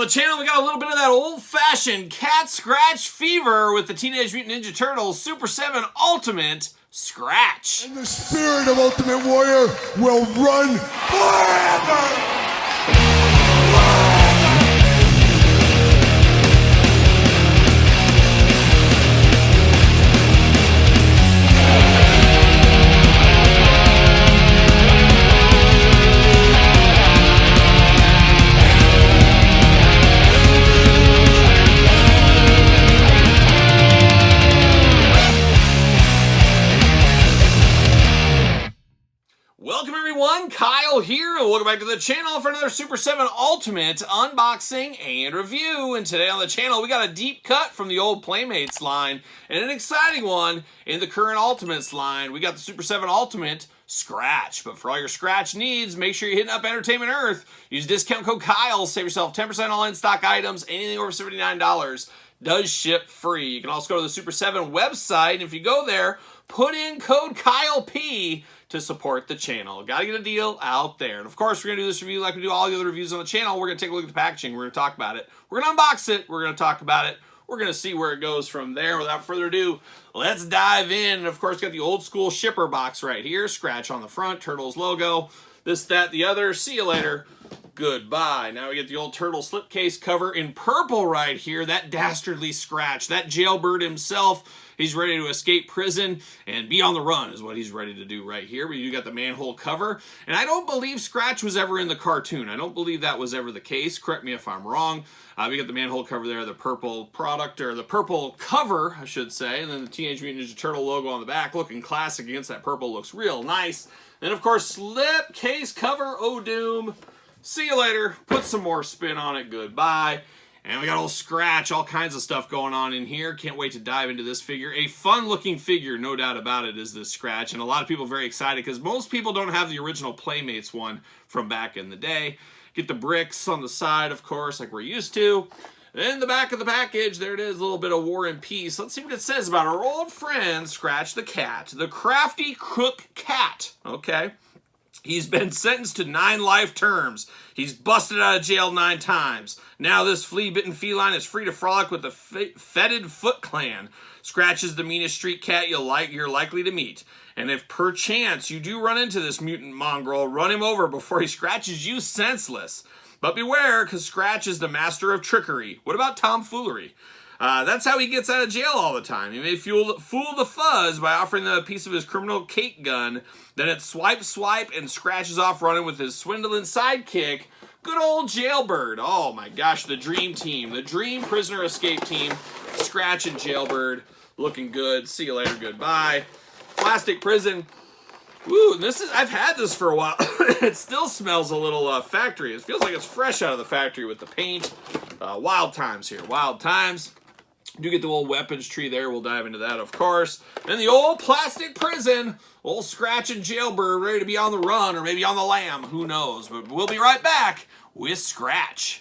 the channel, we got a little bit of that old-fashioned cat scratch fever with the Teenage Mutant Ninja Turtles Super 7 Ultimate Scratch. And the spirit of Ultimate Warrior will run forever! Welcome everyone, Kyle here, and welcome back to the channel for another Super 7 Ultimate unboxing and review. And today on the channel, we got a deep cut from the old Playmates line, and an exciting one in the current Ultimates line. We got the Super 7 Ultimate Scratch. But for all your Scratch needs, make sure you're hitting up Entertainment Earth. Use discount code Kyle, save yourself 10% on in-stock items. Anything over $79 does ship free. You can also go to the Super 7 website, and if you go there, put in code KYLEP to support the channel. Gotta get a deal out there. And of course, we're gonna do this review like we do all the other reviews on the channel. We're gonna take a look at the packaging. We're gonna talk about it. We're gonna unbox it. We're gonna talk about it. We're gonna see where it goes from there. Without further ado, let's dive in. And of course, got the old school shipper box right here. Scratch on the front, Turtles logo. This, that, the other. See you later. Goodbye. Now we get the old Turtle slipcase cover in purple right here. That dastardly Scratch. That jailbird himself. He's ready to escape prison and be on the run is what he's ready to do right here. But you got the manhole cover. And I don't believe Scratch was ever in the cartoon. I don't believe that was ever the case. Correct me if I'm wrong. We got the manhole cover there, the purple product, or the purple cover, I should say. And then the Teenage Mutant Ninja Turtle logo on the back. Looking classic against that purple. Looks real nice. And of course, slip case cover. Oh, doom. See you later. Put some more spin on it. Goodbye. And we got a little Scratch, all kinds of stuff going on in here. Can't wait to dive into this figure. A fun-looking figure, no doubt about it, is this Scratch. And a lot of people are very excited because most people don't have the original Playmates one from back in the day. Get the bricks on the side, of course, like we're used to. In the back of the package, there it is, a little bit of War and Peace. Let's see what it says about our old friend, Scratch the Cat. The crafty crook cat, okay? He's been sentenced to 9 life terms. He's busted out of jail 9 times. Now this flea-bitten feline is free to frolic with the fetid Foot Clan. Scratch is the meanest street cat you're likely to meet. And if perchance you do run into this mutant mongrel, run him over before he scratches you senseless. But beware, because Scratch is the master of trickery. What about tomfoolery? That's how he gets out of jail all the time. He may fool the fuzz by offering them a piece of his criminal cake gun. Then it's swipe, and scratches off running with his swindling sidekick. Good old Jailbird. Oh my gosh, the dream team. The dream prisoner escape team. Scratch and Jailbird. Looking good. See you later. Goodbye. Plastic prison. Woo, I've had this for a while. It still smells a little factory. It feels like it's fresh out of the factory with the paint. Wild times here. Wild times. Do get the old weapons tree there. We'll dive into that, of course. And the old plastic prison. Old Scratch and Jailbird ready to be on the run or maybe on the lam. Who knows? But we'll be right back with Scratch.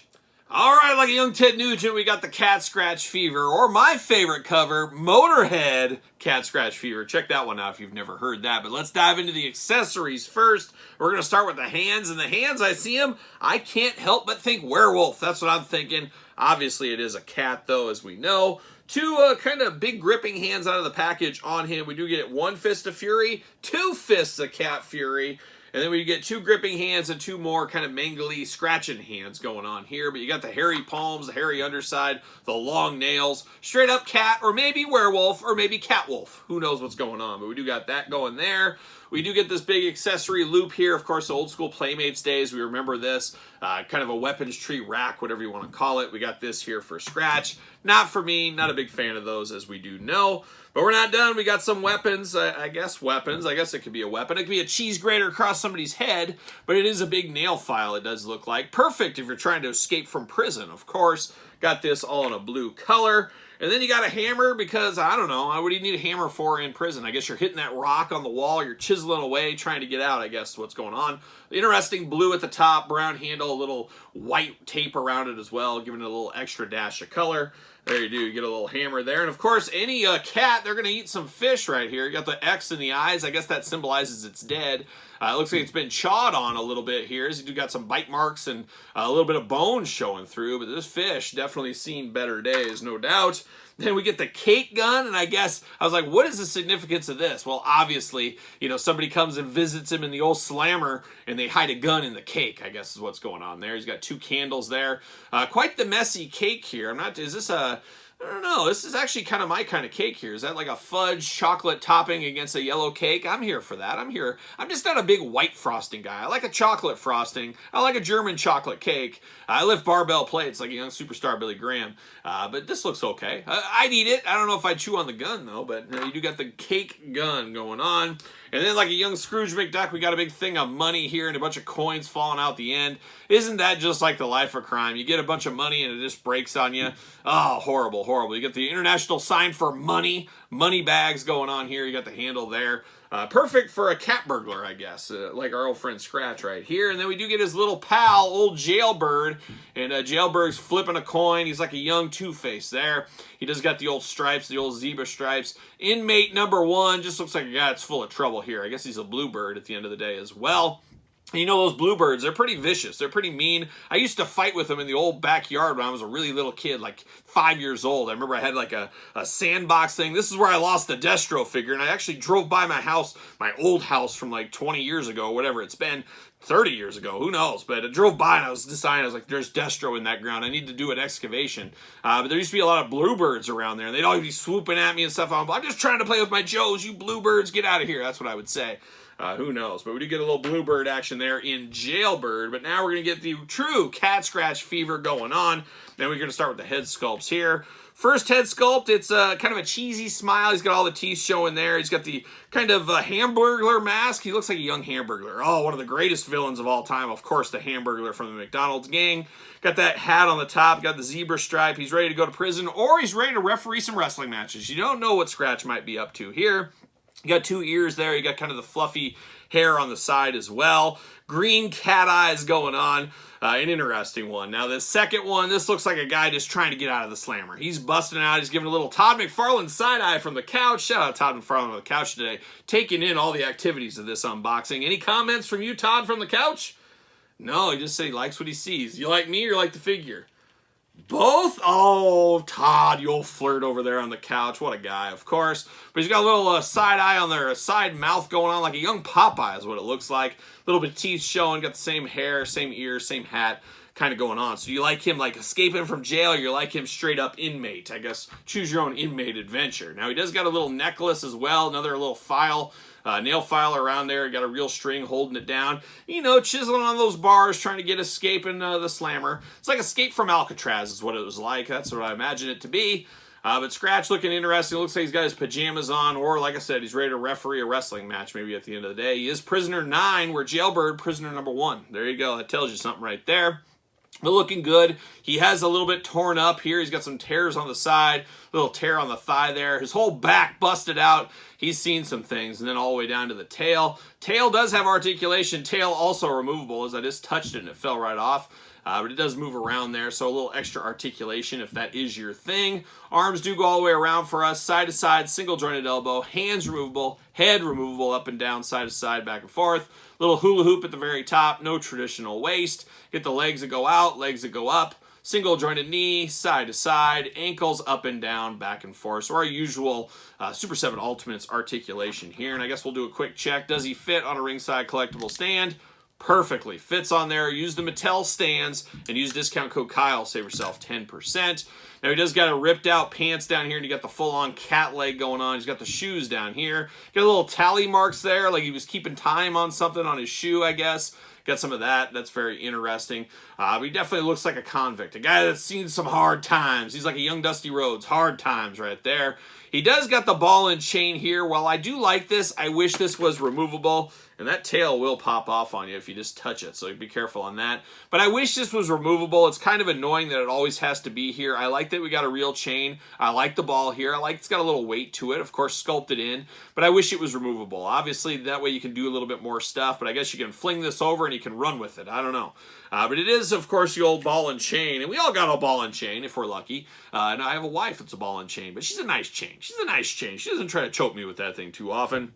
All right, like a young Ted Nugent, we got the Cat Scratch Fever, or my favorite cover, Motorhead Cat Scratch Fever. Check that one out if you've never heard that. But let's dive into the accessories first. We're going to start with the hands. And the hands, I see them, I can't help but think werewolf. That's what I'm thinking. Obviously, it is a cat, though, as we know. 2 kind of big gripping hands out of the package on him. We do get 1 fist of Fury, 2 fists of Cat Fury. And then we get 2 gripping hands and 2 more kind of mangly scratching hands going on here. But you got the hairy palms, the hairy underside, the long nails. Straight up cat, or maybe werewolf, or maybe catwolf. Who knows what's going on, but we do got that going there. We do get this big accessory loop here. Of course, the old school Playmates days, we remember this. Kind of a weapons tree rack, whatever you want to call it. We got this here for Scratch. Not for me, not a big fan of those, as we do know. But we're not done. We got some weapons. I guess weapons. I guess it could be a weapon. It could be a cheese grater across somebody's head, but it is a big nail file, it does look like. Perfect if you're trying to escape from prison, of course. Got this all in a blue color. And then you got a hammer because, I don't know, what do you need a hammer for in prison? I guess you're hitting that rock on the wall, you're chiseling away, trying to get out, I guess, what's going on. Interesting blue at the top, brown handle, a little white tape around it as well, giving it a little extra dash of color. There you do. You get a little hammer there. And, of course, any cat, they're going to eat some fish right here. You got the X in the eyes. I guess that symbolizes it's dead. It looks like it's been chawed on a little bit here. So you got some bite marks and a little bit of bones showing through. But this fish definitely seen better days, no doubt. Then we get the cake gun, and I guess I was like, what is the significance of this? Well, obviously, you know, somebody comes and visits him in the old slammer, and they hide a gun in the cake, I guess is what's going on there. He's got 2 candles there. Quite the messy cake here. Is this a... I don't know. This is actually kind of my kind of cake here. Is that like a fudge chocolate topping against a yellow cake? I'm here for that. I'm here. I'm just not a big white frosting guy. I like a chocolate frosting. I like a German chocolate cake. I lift barbell plates like a young superstar Billy Graham. But this looks okay. I'd eat it. I don't know if I'd chew on the gun, though. But you do got the cake gun going on. And then like a young Scrooge McDuck, we got a big thing of money here and a bunch of coins falling out the end. Isn't that just like the life of crime? You get a bunch of money and it just breaks on you. Oh, horrible, horrible. You get the international sign for money bags going on here. You got the handle there. Perfect for a cat burglar, I guess, like our old friend Scratch right here. And then we do get his little pal, old Jailbird, and Jailbird's flipping a coin. He's like a young Two-Face there. He does got the old stripes, the old zebra stripes. Inmate number 1 just looks like a guy that's full of trouble here. I guess he's a bluebird at the end of the day as well. You know, those bluebirds, they're pretty vicious. They're pretty mean. I used to fight with them in the old backyard when I was a really little kid, like 5 years old. I remember I had like a sandbox thing. This is where I lost the Destro figure, and I actually drove by my house, my old house from like 20 years ago, whatever it's been, 30 years ago, who knows? But I drove by and I was deciding, I was like, there's Destro in that ground. I need to do an excavation. But there used to be a lot of bluebirds around there, and they'd always be swooping at me and stuff. I'm just trying to play with my Joes, you bluebirds, get out of here. That's what I would say. Who knows? But we do get a little bluebird action there in Jailbird. But now we're going to get the true cat scratch fever going on. Then we're going to start with the head sculpts here. First head sculpt, it's kind of a cheesy smile. He's got all the teeth showing there. He's got the kind of Hamburglar mask. He looks like a young Hamburglar. Oh, one of the greatest villains of all time. Of course, the Hamburglar from the McDonald's gang. Got that hat on the top. Got the zebra stripe. He's ready to go to prison, or he's ready to referee some wrestling matches. You don't know what Scratch might be up to here. You got 2 ears there. You got kind of the fluffy hair on the side as well. Green cat eyes going on. An interesting one. Now, the second one, this looks like a guy just trying to get out of the slammer. He's busting out. He's giving a little Todd McFarlane side eye from the couch. Shout out Todd McFarlane on the couch today, taking in all the activities of this unboxing. Any comments from you, Todd, from the couch? No, he just said he likes what he sees. You like me or you like the figure? Both? Oh, Todd, you old flirt over there on the couch. What a guy, of course. But he's got a little side eye on there, a side mouth going on like a young Popeye is what it looks like. A little bit of teeth showing, got the same hair, same ears, same hat kind of going on. So you like him like escaping from jail, or you like him straight up inmate. I guess choose your own inmate adventure. Now he does got a little necklace as well, another little file. Nail file around there, got a real string holding it down. You know, chiseling on those bars, trying to get escaping the slammer. It's like Escape from Alcatraz is what it was like. That's what I imagine it to be. But Scratch looking interesting. Looks like he's got his pajamas on, or like I said, he's ready to referee a wrestling match maybe at the end of the day. He is prisoner 9, where Jailbird, prisoner number 1. There you go. That tells you something right there. But looking good. He has a little bit torn up here. He's got some tears on the side, little tear on the thigh there. His whole back busted out. He's seen some things. And then all the way down to the tail. Tail does have articulation. Tail also removable, as I just touched it and it fell right off. But it does move around there, so a little extra articulation if that is your thing. Arms do go all the way around for us, side to side, single jointed elbow, hands removable, head removable, up and down, side to side, back and forth. Little hula hoop at the very top, no traditional waist. Get the legs that go out, legs that go up. Single jointed knee, side to side, ankles up and down, back and forth. So our usual Super 7 Ultimates articulation here. And I guess we'll do a quick check. Does he fit on a ringside collectible stand? Perfectly. Fits on there. Use the Mattel stands and use discount code Kyle. Save yourself 10%. Now he does got a ripped out pants down here and you got the full on cat leg going on. He's got the shoes down here. Got a little tally marks there like he was keeping time on something on his shoe, I guess. Got some of that. That's very interesting. But he definitely looks like a convict. A guy that's seen some hard times. He's like a young Dusty Rhodes. Hard times right there. He does got the ball and chain here. While I do like this, I wish this was removable. And that tail will pop off on you if you just touch it, so be careful on that. But I wish this was removable. It's kind of annoying that it always has to be here. I like that we got a real chain. I like the ball here. I like it's got a little weight to it, of course, sculpted in. But I wish it was removable. Obviously, that way you can do a little bit more stuff. But I guess you can fling this over and he can run with it. I don't know. But it is, of course, the old ball and chain. And we all got a ball and chain if we're lucky. And I have a wife that's a ball and chain. But she's a nice chain. She's a nice chain. She doesn't try to choke me with that thing too often.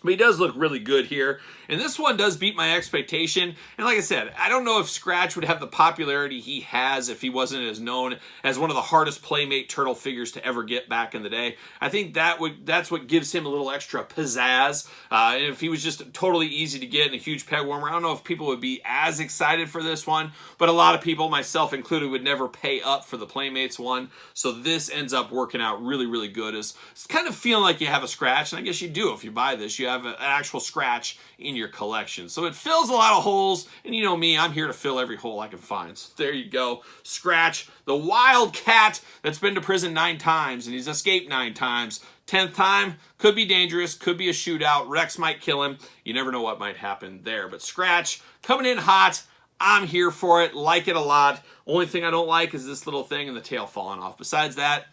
But he does look really good here. And this one does beat my expectation. And like I said, I don't know if Scratch would have the popularity he has if he wasn't as known as one of the hardest Playmate turtle figures to ever get back in the day. I think that's what gives him a little extra pizzazz. And if he was just totally easy to get and a huge peg warmer, I don't know if people would be as excited for this one. But a lot of people, myself included, would never pay up for the Playmates one. So this ends up working out really, really good. It's kind of feeling like you have a Scratch. And I guess you do if you buy this. You have an actual Scratch in your collection. So it fills a lot of holes, and you know me, I'm here to fill every hole I can find. So there you go. Scratch, the wild cat that's been to prison 9 times, and he's escaped 9 times. 10th time, could be dangerous, could be a shootout. Rex might kill him. You never know what might happen there. But Scratch, coming in hot. I'm here for it, like it a lot. Only thing I don't like is this little thing and the tail falling off. Besides that,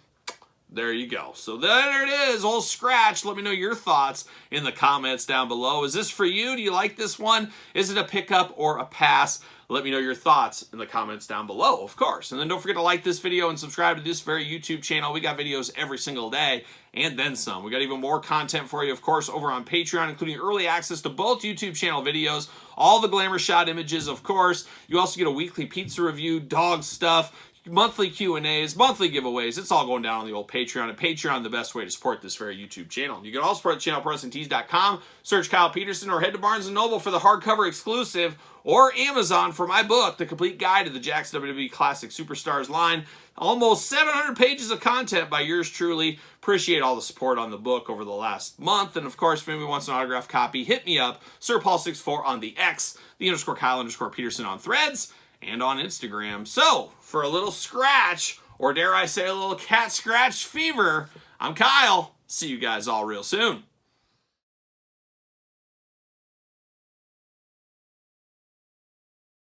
there you go. So there it is, old Scratch. Let me know your thoughts in the comments down below. Is this for you? Do you like this one? Is it a pickup or a pass? Let me know your thoughts in the comments down below, of course. And then don't forget to like this video and subscribe to this very YouTube channel. We got videos every single day and then some. We got even more content for you, of course, over on Patreon, including early access to both YouTube channel videos, all the glamour shot images, of course. You also get a weekly pizza review, dog stuff, monthly Q&As, monthly giveaways. It's all going down on the old Patreon. And Patreon, the best way to support this very YouTube channel. You can also support the channel at ProWrestlingTees.com, search Kyle Peterson, or head to Barnes & Noble for the hardcover exclusive, or Amazon for my book, The Complete Guide to the Jakks WWE Classic Superstars line. Almost 700 pages of content by yours truly. Appreciate all the support on the book over the last month. And of course, if anybody wants an autographed copy, hit me up, SirPaul64 on the X, the _Kyle_Peterson on Threads, and on Instagram. So, for a little Scratch, or dare I say a little cat scratch fever, I'm Kyle. See you guys all real soon.